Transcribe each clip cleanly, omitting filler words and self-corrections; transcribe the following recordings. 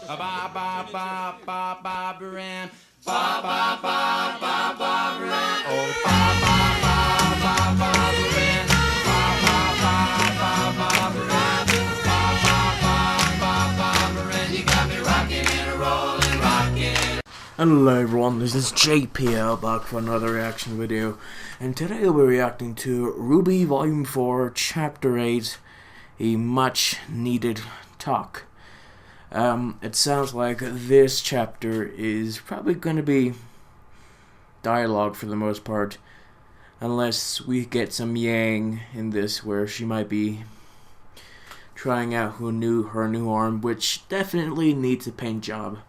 Ba ba ba ba ba ba Baran. Ba ba ba ba ba Baran. Oh ba ba ba ba ba Baran. Ba ba ba ba ba Baran. Ba ba ba ba ba Baran. You got me rocking and rolling, rocking. Hello everyone, this is JPL back for another reaction video, and today we'll be reacting to RWBY Volume 4, Chapter 8, a much needed talk. It sounds like this chapter is probably going to be dialogue for the most part, unless we get some Yang in this where she might be trying out her new arm, which definitely needs a paint job.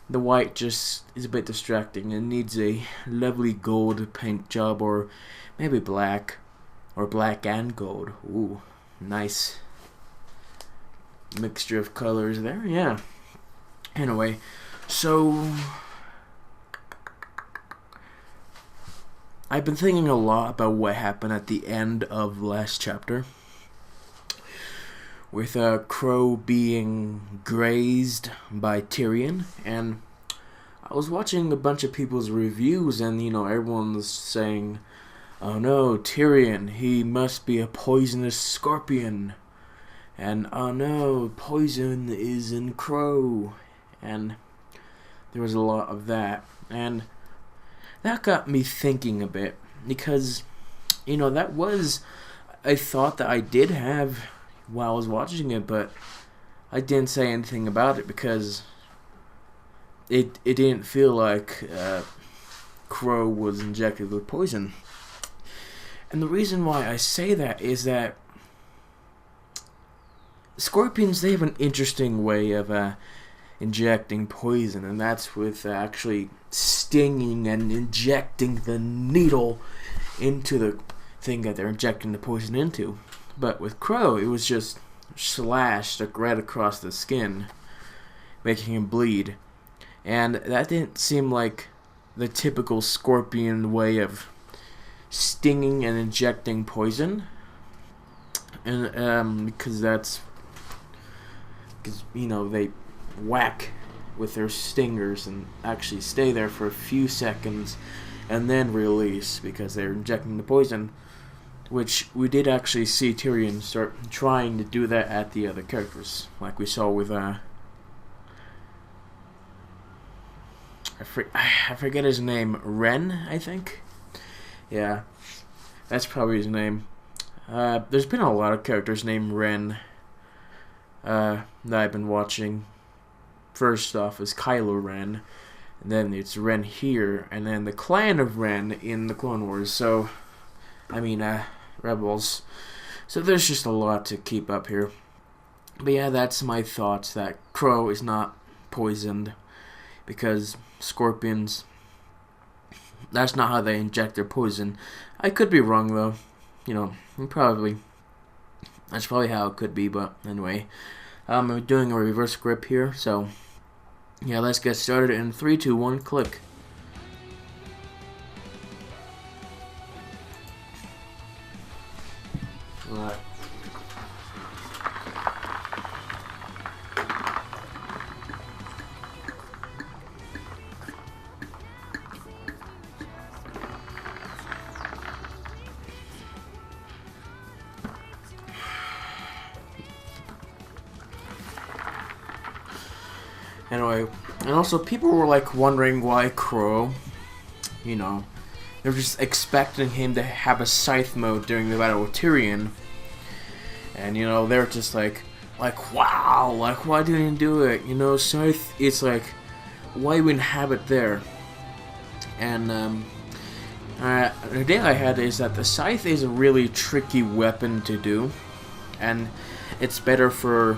The white just is a bit distracting and needs a lovely gold paint job, or maybe black, or black and gold. Ooh, nice mixture of colors there, yeah. Anyway, so I've been thinking a lot about what happened at the end of last chapter, with Crow being grazed by Tyrion, and I was watching a bunch of people's reviews, and everyone's saying, "Oh no, Tyrion, he must be a poisonous scorpion," and "Oh no, poison is in Crow," and there was a lot of that, and that got me thinking a bit, because that was a thought that I did have while I was watching it, but I didn't say anything about it because it didn't feel like Crow was injected with poison. And the reason why I say that is that scorpions, they have an interesting way of injecting poison, and that's with actually stinging and injecting the needle into the thing that they're injecting the poison into. But with Crow, it was just slashed right across the skin, making him bleed. And that didn't seem like the typical scorpion way of stinging and injecting poison. And because they whack with their stingers and actually stay there for a few seconds and then release because they're injecting the poison. Which we did actually see Tyrion start trying to do that at the other characters, like we saw with I forget his name, Ren, I think. Yeah, that's probably his name. There's been a lot of characters named Ren that I've been watching. First off is Kylo Ren, and then it's Ren here, and then the clan of Ren in the Clone Wars. So, Rebels. So there's just a lot to keep up here. But yeah, that's my thoughts, that Crow is not poisoned, because scorpions, that's not how they inject their poison. I could be wrong though. That's probably how it could be, but anyway. I'm doing a reverse grip here, so yeah, let's get started in 3, 2, 1, click. Right. Anyway, and also people were wondering why Crow, they're just expecting him to have a scythe mode during the battle with Tyrion. And they're just like wow, why didn't he do it? Scythe, it's why even have it there? And the idea I had is that the scythe is a really tricky weapon to do, and it's better for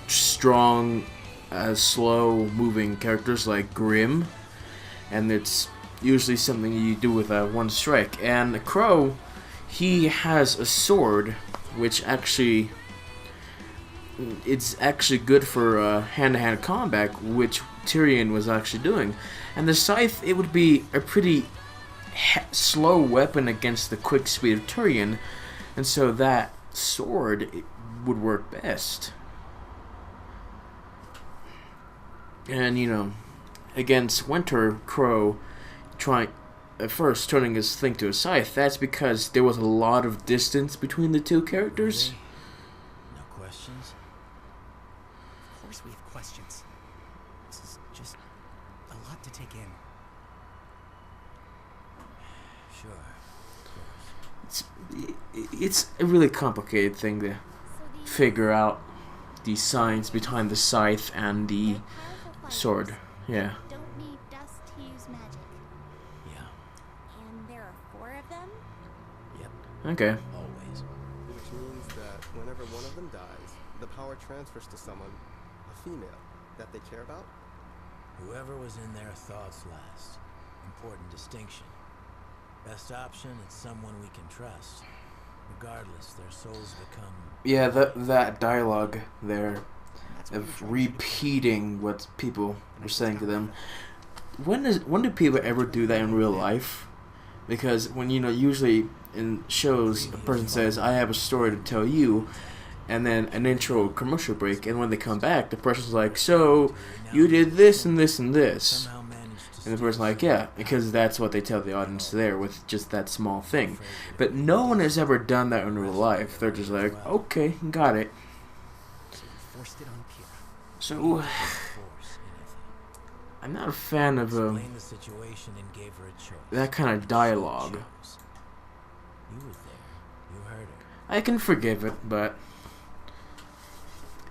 strong, slow moving characters like Grimm, and it's usually something you do with one strike. And Crow, he has a sword, which it's actually good for hand-to-hand combat, which Tyrion was actually doing. And the scythe, it would be a pretty slow weapon against the quick speed of Tyrion, and so that sword would work best. And, you know, against Winter Crow trying at first turning his thing to a scythe, that's because there was a lot of distance between the two characters. Really? No questions? Of course we have questions. This is just a lot to take in. Sure, of course. It's a really complicated thing to figure out the science behind the scythe and the sword. Yeah. Don't need dust to use magic. Yeah, And there are 4 of them? yep, Okay. always. Which means that whenever one of them dies, the power transfers to someone, a female, that they care about. Whoever was in their thoughts last. Important distinction. Best option, it's someone we can trust. Regardless, their souls become... Yeah, that dialogue there That's what we're of trying to do. repeating what people were saying to them. When do people ever do that in real life? Because when, you know, usually in shows a person says, I have a story to tell you, and then an intro commercial break, and when they come back the person's like, so you did this and this and this, Somehow managed to and the person's like, yeah, because that's what they tell the audience there with just that small thing. But no one has ever done that in real life. They're just like, okay, got it. So we forced it on Kira. So force anything. I'm not a fan of Explained the situation and gave her a choice. that kind of dialogue. Chose. You were there. You heard her. I can forgive it, but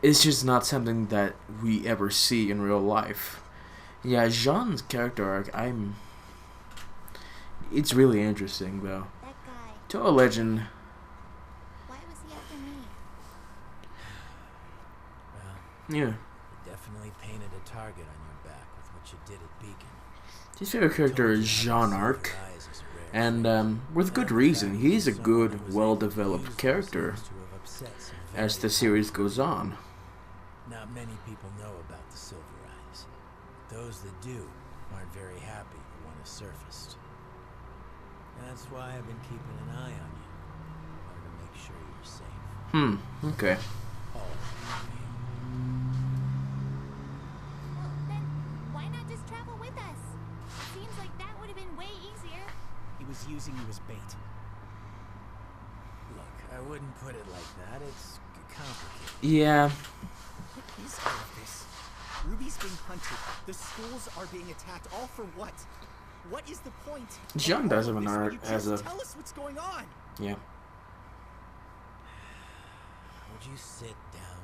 it's just not something that we ever see in real life. Yeah, Jean's character arc, it's really interesting, though. That guy. To a legend, Why was he after me? Well, yeah. you definitely painted a target on your back with what you did at Beacon. His favorite character is Jean Arc, and with good reason. He's a good, well-developed character as the series goes on. Not many people know about the Silver Eyes. Those that do aren't very happy for one has surfaced. That's why I've been keeping an eye on you. I wanted to make sure you're safe. Okay. All of Well, then why not just travel with us? Seems like that would have been way easier. He was using you as bait. you. Look, I wouldn't put it like that. It's complicated. Yeah. What is all of this? Ruby's being hunted. The schools are being attacked. All for what? What is the point? of Jean all does of have an this when art you as just a- tell us what's going on. Yeah. Would you sit down?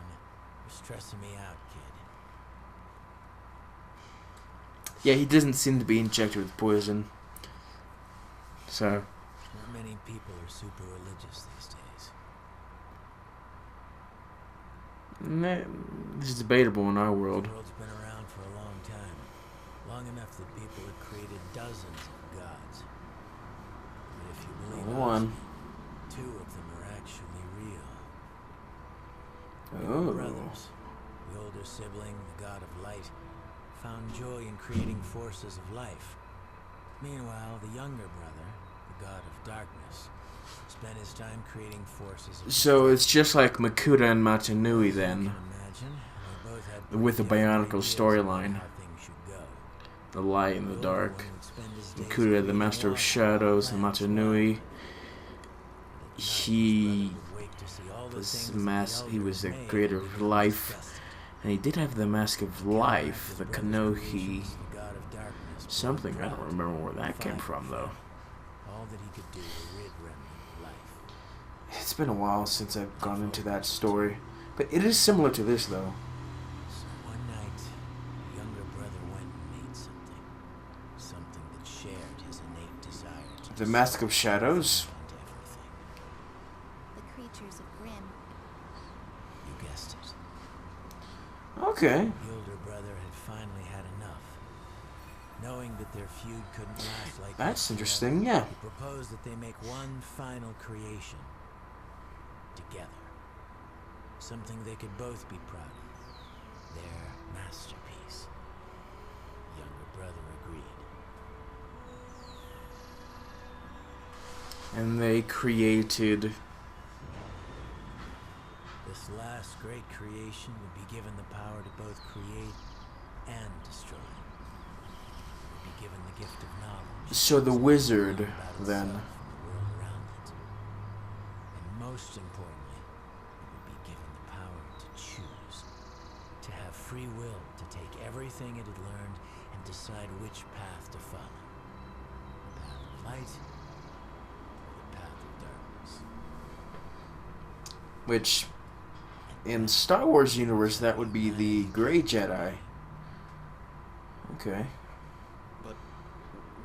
You're stressing me out, kid. Yeah, he doesn't seem to be injected with poison. So, Not many people are super religious these days. this is debatable in our world. The world's been around for a long time. Long enough that people have created dozens of gods. But if you believe One. us, 2 of them are actually real. Oh. Brothers. The older sibling, the god of light, found joy in creating forces of life. Meanwhile, the younger brother, the god of darkness, spent his time creating forces of So it's just like Makuta and Matanui As you then. can imagine, they both had With the pretty different Bionicle ideas storyline. about how things should go. The light and the older dark. one would spend his days Makuta, the creating Master of water, Shadows, and plants, Matanui. At night, his He brother would wake to see all the was things that the he was the elders made creator that of he was life, disgusted. and he did have the Mask of Life, the His brother's Kanohi, creations, the god of darkness, something. I brought don't drought, remember where that came fire, from though. all that he could do to rid remnant of life. It's been a while since I've gone into that story, but it is similar to this though. So one night, the younger brother went and made something. Something that shared his innate desire to The Mask of Shadows. onto everything. The creatures of Grimm. You guessed it. Okay. The older brother had finally had enough. Knowing that their feud couldn't last like That's this interesting, forever, yeah. he proposed that they make one final creation. Together. Something they could both be proud of. Their masterpiece. Younger brother agreed. And they created. This last great creation would be given the power to both create and destroy. It would be given the gift of knowledge. So the wizard, about then. itself and the world around it. And most importantly, it would be given the power to choose. To have free will to take everything it had learned and decide which path to follow. The path of light or the path of darkness. Which, in Star Wars universe, that would be the Grey Jedi. Okay. But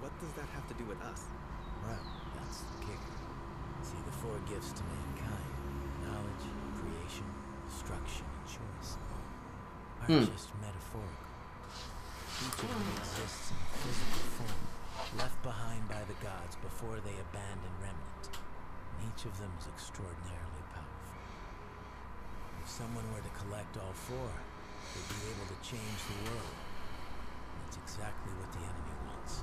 what does that have to do with us? Well, that's the kicker. See, the four gifts to mankind, knowledge, creation, destruction, and choice, aren't just metaphorical. Each of them exists in physical form, left behind by the gods before they abandon Remnant. And each of them is extraordinarily powerful. If someone were to collect all four, they'd be able to change the world. And that's exactly what the enemy wants.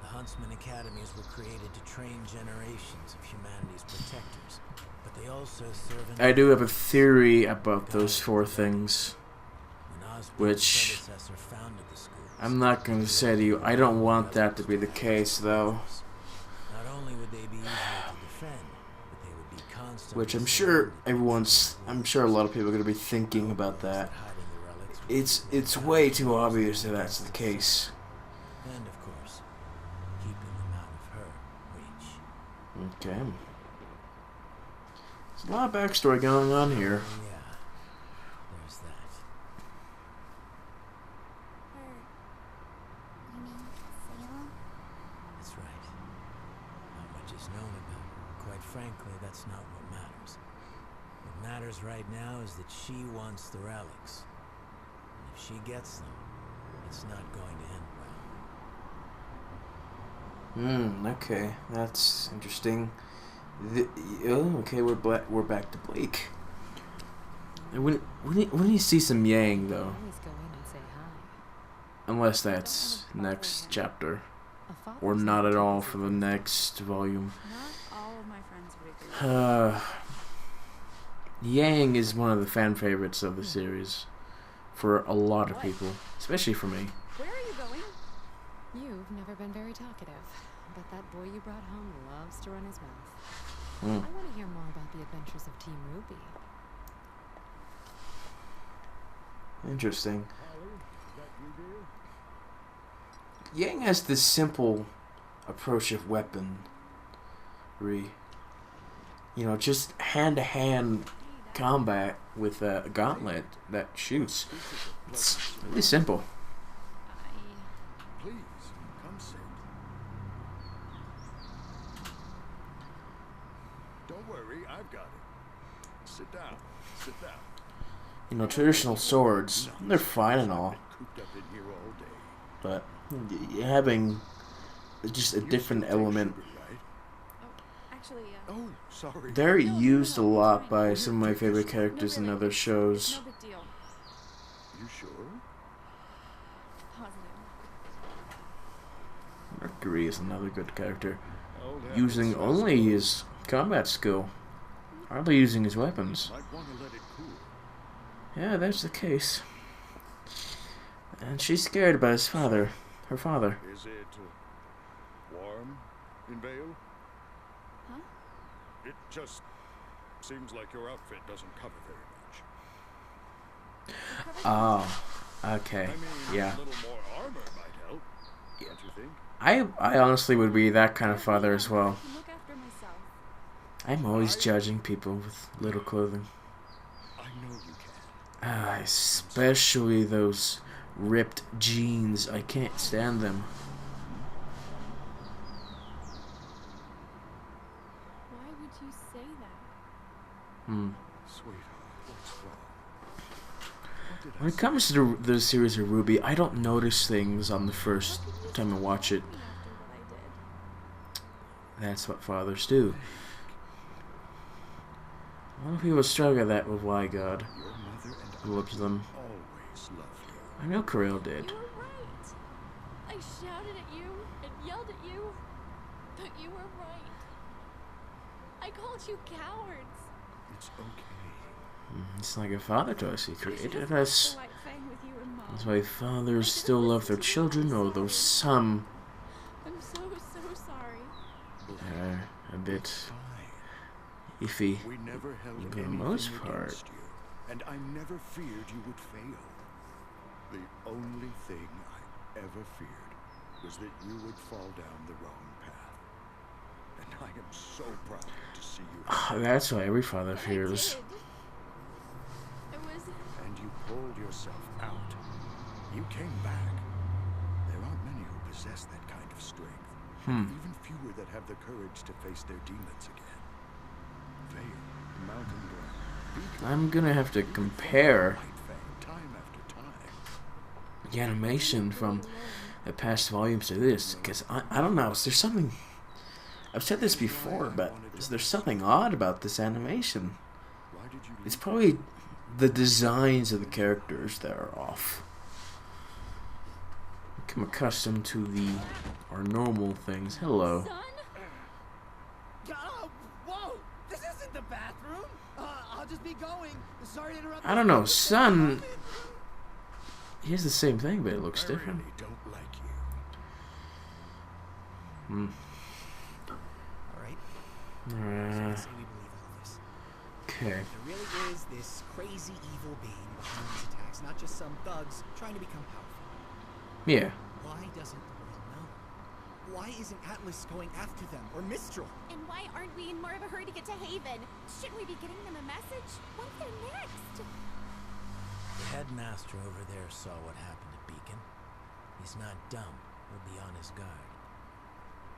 The Huntsman Academies were created to train generations of humanity's protectors, but they also serve I do have a theory about those four things, When Osborne's which predecessor founded the schools, I'm not going to say to you. I don't want that to be the case, though. not only would they be easier to defend, but they would be constantly Which I'm surrounded sure I'm sure a lot of people are going to be thinking about that. hiding the relics with It's way too obvious that that's the case. and of course, keeping them out of her reach. Okay. There's a lot of backstory going on here. Oh, yeah, there's that. You mean Salem? That's right. Not much is known about her. Quite frankly, that's not what matters. What matters right now is that she wants the relics. And if she gets them, it's not going to end well. Okay, that's interesting. Okay, we're back to Blake. When you see some Yang, though, Always go in and say hi. unless that's next chapter, A father's or not at duty all is for the next volume. Not all of my friends would agree. Yang is one of the fan favorites of the series for a lot of people, especially for me. Where are you going? You've never been very talkative, but that boy you brought home loves to run his mouth. Mm. I want to hear more about the adventures of Team Ruby. Interesting. Yang has this simple approach of weaponry. You know, just hand-to-hand combat with a gauntlet that shoots. It's really simple. Please, come sit. Don't worry, I've got it. Sit down. Sit down. You know, traditional swords, they're fine and all, Cooped up in here all day. but having just a different element. Right? Actually, Oh, sorry. They're used a lot by some of my favorite characters in other shows. no big deal. You sure? Positive. Mercury is another good character, Oh, that using makes only sense. his combat skill, hardly using his weapons. Might want to let it cool. Yeah, that's the case. And she's scared about his father, her father. Is it warm in Vale? Huh? It just seems like your outfit doesn't cover very much. Oh, okay, I mean, yeah. a little more armor might help. Don't you think? I honestly would be that kind of father as well. I can look after myself. I'm always judging people with little clothing. I know you can. Especially those ripped jeans. I can't stand them. Why would you say that? Sweetheart, what's wrong? What did When it comes to the series of RWBY, I don't notice things on the first time I watch it. After what I did. That's what fathers do. A lot of people struggle that with why God Your mother and I loves them. always loved you. I know Kirill did. You were right. I shouted at you and yelled at you, but you were right. I called you cowards. It's okay. It's like a father choice he You should created have us. left the white fang with That's why fathers still love their children, although some I'm so sorry. are a bit iffy We never held for the anything most part. against you, and I never feared you would fail. The only thing I ever feared was that you would fall down the wrong path. And I am so proud to see you. That's why every father I fears. did. It was... And you pulled yourself out. You came back. There aren't many who possess that kind of strength. Even fewer that have the courage to face their demons again. Vale, Mountain Glen, Beacon, I'm gonna have to compare White Fang, time after time. the animation from the past volumes to this, because I don't know, is there something, I've said this before, but is there something odd about this animation? Why did you It's probably the designs of the characters that are off. Become accustomed to our normal things. Hello. Son? Whoa! This isn't the bathroom! I'll just be going. Sorry to interrupt. I don't know, son. He has the same thing, but it looks I different. really don't like you. Alright. Uh, Say we believe all this. okay. There really is this crazy evil being behind these attacks, not just some thugs trying to become powerful. Yeah. Why doesn't the world know? Why isn't Atlas going after them, or Mistral? And why aren't we in more of a hurry to get to Haven? Shouldn't we be getting them a message? What's their next? The headmaster over there saw what happened at Beacon. He's not dumb. He'll be on his guard.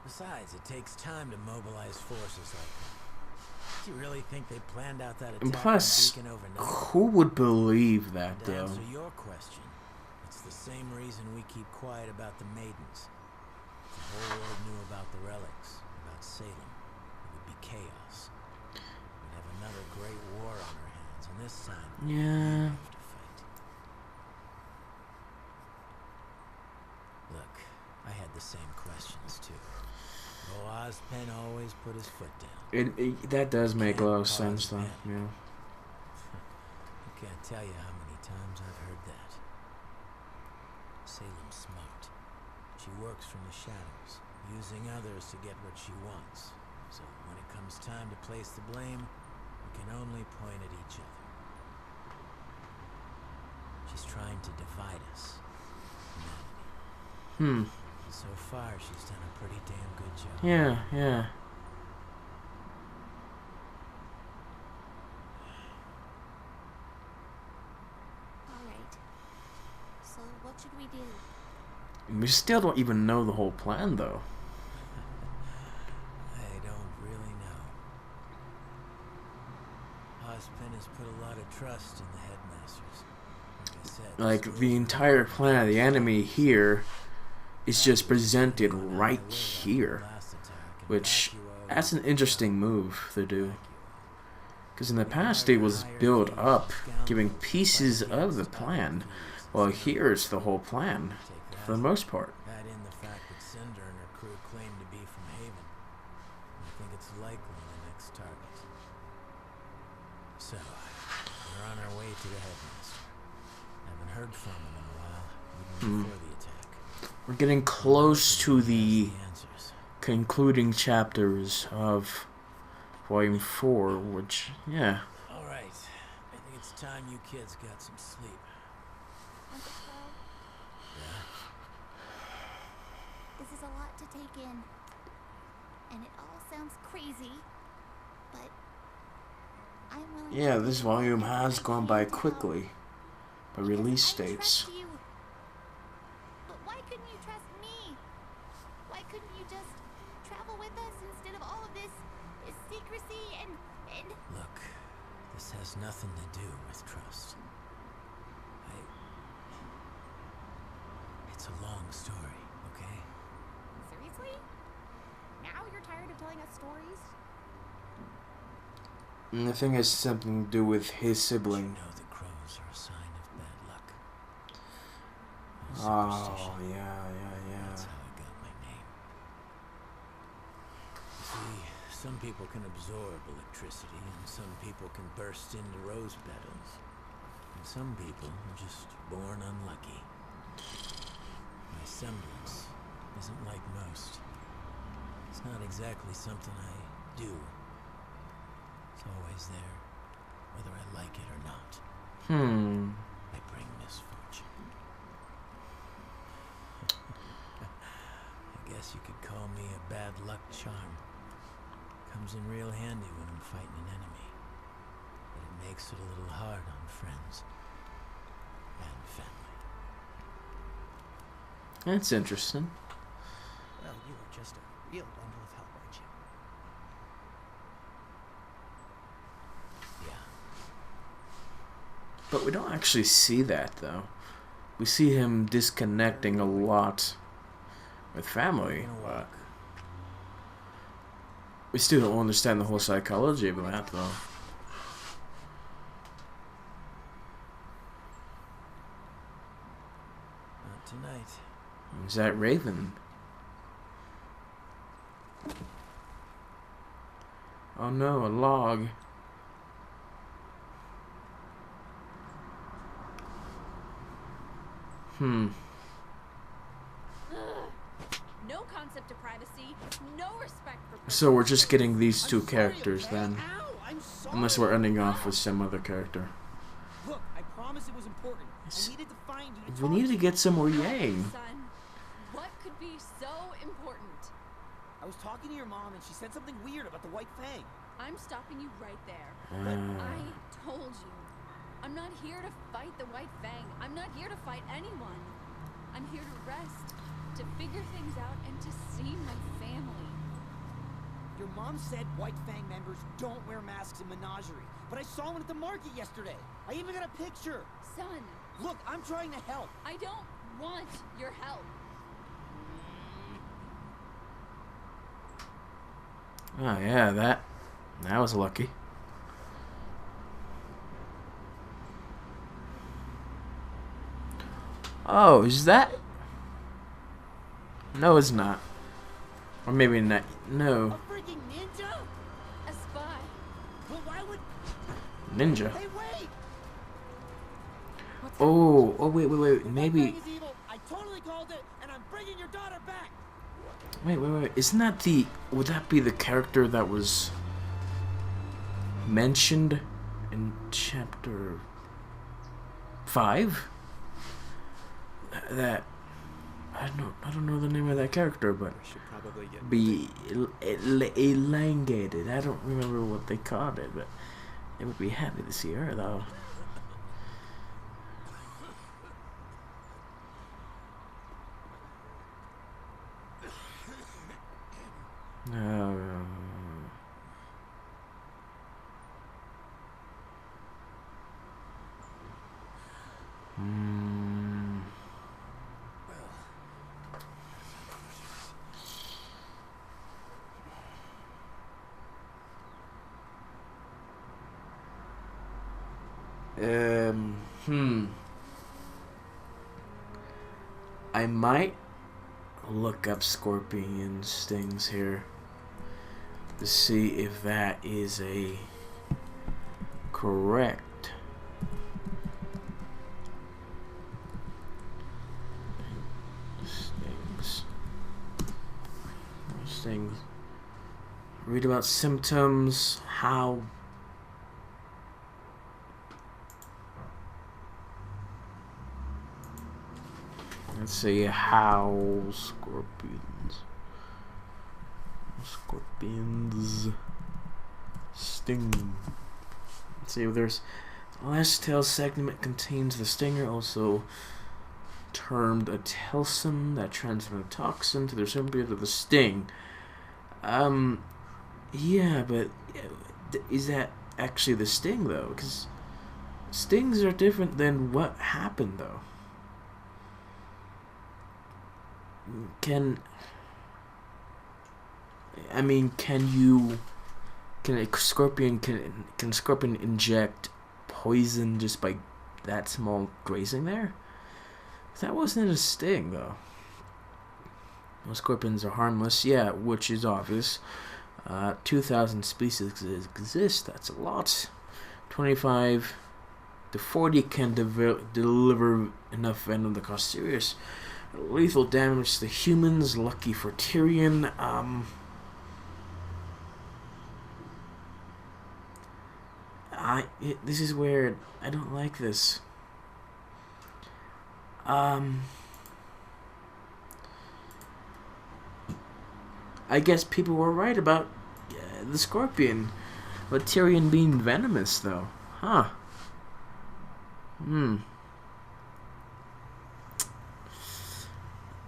Besides, it takes time to mobilize forces like that. Do you really think they planned out that And attack plus, on Beacon overnight? who would believe that, To though? answer your question, it's the same reason we keep quiet about the maidens. If the whole world knew about the relics, about Salem, it would be chaos. We'd have another great war on our hands, and this time, Yeah. we have to fight. Look, I had the same questions too. Oh, Ozpen always put his foot down. That does make a lot of sense, though. Yeah. I can't tell you how many times I've heard that. Salem's smart. She works from the shadows, using others to get what she wants. So when it comes time to place the blame, we can only point at each other. She's trying to divide us. Humanity. And so far, she's done a pretty damn good job. Yeah, yeah. Alright. So what should we do? We still don't even know the whole plan, though. I don't really know. Ozpen has put a lot of trust in the headmasters. Like I said, Like, the entire plan of the enemy here is just presented right here. Which, that's an interesting move to do. Because in the past it was built up, giving pieces of the plan. Well, here it's the whole plan, for the most part. Add in the fact that Cinder and her crew claim to be from Haven. I think it's likely the next target. So, we're on our way to the headmaster. Haven't heard from him in a while, even before the attack. We're getting close to the Answers. concluding chapters of Volume 4, which, yeah. Alright, I think it's time you kids got some sleep. Uncle Flo, Yeah? this is a lot to take in. And it all sounds crazy. But I'm willing to Yeah, do this volume has gone by quickly. By release because I dates. trust you. But why couldn't you trust me? Why couldn't you just travel with us instead of all of this secrecy and Look, this has nothing to do with trust. It's a long story, okay? seriously? Now you're tired of telling us stories? And the thing has something to do with his sibling. You know the crows are a sign of bad luck. Oh, yeah. That's how I got my name. See, some people can absorb electricity, and some people can burst into rose petals. And Some people are just born unlucky. My semblance isn't like most. It's not exactly something I do. It's always there, whether I like it or not. I bring misfortune. I guess you could call me a bad luck charm. Comes in real handy when I'm fighting an enemy. But it makes it a little hard on friends and family. That's interesting. Well, you are just a real bundle of help, aren't you? Yeah. But we don't actually see that, though. We see him disconnecting a lot with family. But we still don't understand the whole psychology of that, though. Not tonight. Is that Raven? Oh no, a log. No concept of privacy, no respect for So we're just personal getting these two I'm sorry, characters okay? then. Ow, I'm sorry. Unless we're ending off with some other character. Look, I promise it was important. I needed to find you to We talk need to to. get some more space. Yang. Son, what could be so important? I was talking to your mom and she said something weird about the White Fang. I'm stopping you right there. Ah. I told you. I'm not here to fight the White Fang. I'm not here to fight anyone. I'm here to rest, to figure things out, and to see my family. Your mom said White Fang members don't wear masks in Menagerie, but I saw one at the market yesterday. I even got a picture. Son, Look, I'm trying to help. I don't want your help. Oh yeah, that was lucky. Oh, is that? No, it's not. Or maybe not. No, A freaking ninja? A spy. But why would... ninja. Hey, wait! Oh, wait. The White Maybe. Fang is evil. I totally called it, and I'm bringing your daughter back. Wait. Isn't that the? Would that be the character that was mentioned in chapter 5? That I don't know the name of that character, but We should probably get be elongated. I don't remember what they called it, but it would be happy to see her though. I might look up scorpion stings here to see if that is a correct stings. Read about symptoms, how. Let's see how scorpions sting. Let's see if there's the last tail segment contains the stinger, also termed a telson that transmits a toxin to the recipient of the sting. Yeah, but is that actually the sting though? Because stings are different than what happened though. Can scorpion inject poison just by that small grazing there? That wasn't a sting though. Well, scorpions are harmless, yeah, which is obvious. 2,000 species exist. That's a lot. 25 the 40 can deliver enough venom to cause serious lethal damage to humans. Lucky for Tyrion. This is weird. I don't like this. I guess people were right about the scorpion, but Tyrion being venomous, though. Huh.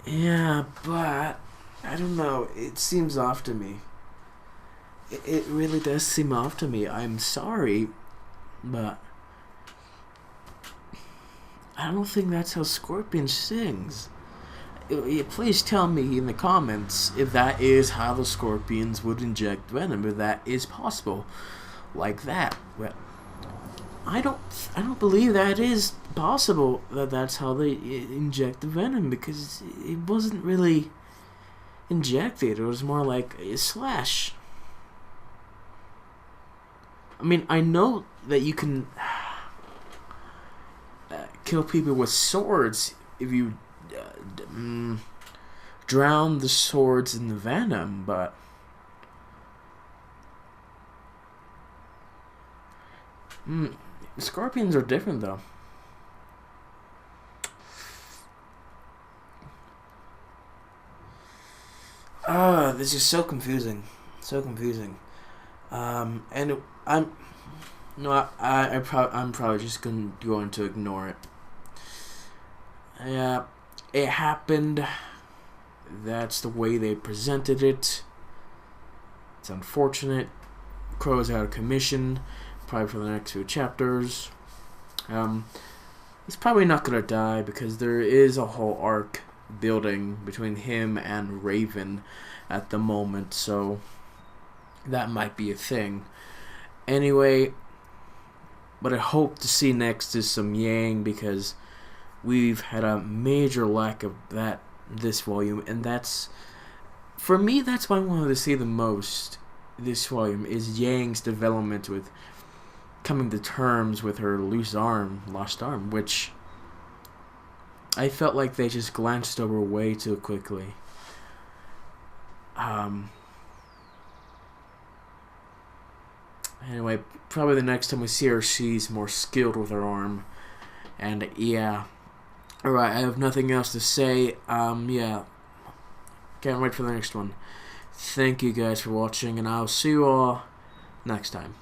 Yeah, but I don't know. It seems off to me. It really does seem off to me. I'm sorry, but I don't think that's how Scorpion sings. Please tell me in the comments if that is how the scorpions would inject venom, if that is possible, like that. Well, I don't believe that is possible. That's how they inject the venom, because it wasn't really injected. It was more like a slash. I mean, I know that you can kill people with swords if you drown the swords in the venom, but scorpions are different, though. This is so confusing, and I'm probably just going to ignore it. Yeah, it happened. That's the way they presented it. It's unfortunate. Crow's out of commission, probably for the next 2 chapters. He's probably not gonna die, because there is a whole arc building between him and Raven at the moment, so that might be a thing. Anyway, what I hope to see next is some Yang, because we've had a major lack of that this volume, and that's, for me, that's what I wanted to see the most this volume, is Yang's development with coming to terms with her lost arm, which I felt like they just glanced over way too quickly. Anyway, probably the next time we see her, she's more skilled with her arm. And yeah. Alright, I have nothing else to say. Yeah. Can't wait for the next one. Thank you guys for watching, and I'll see you all next time.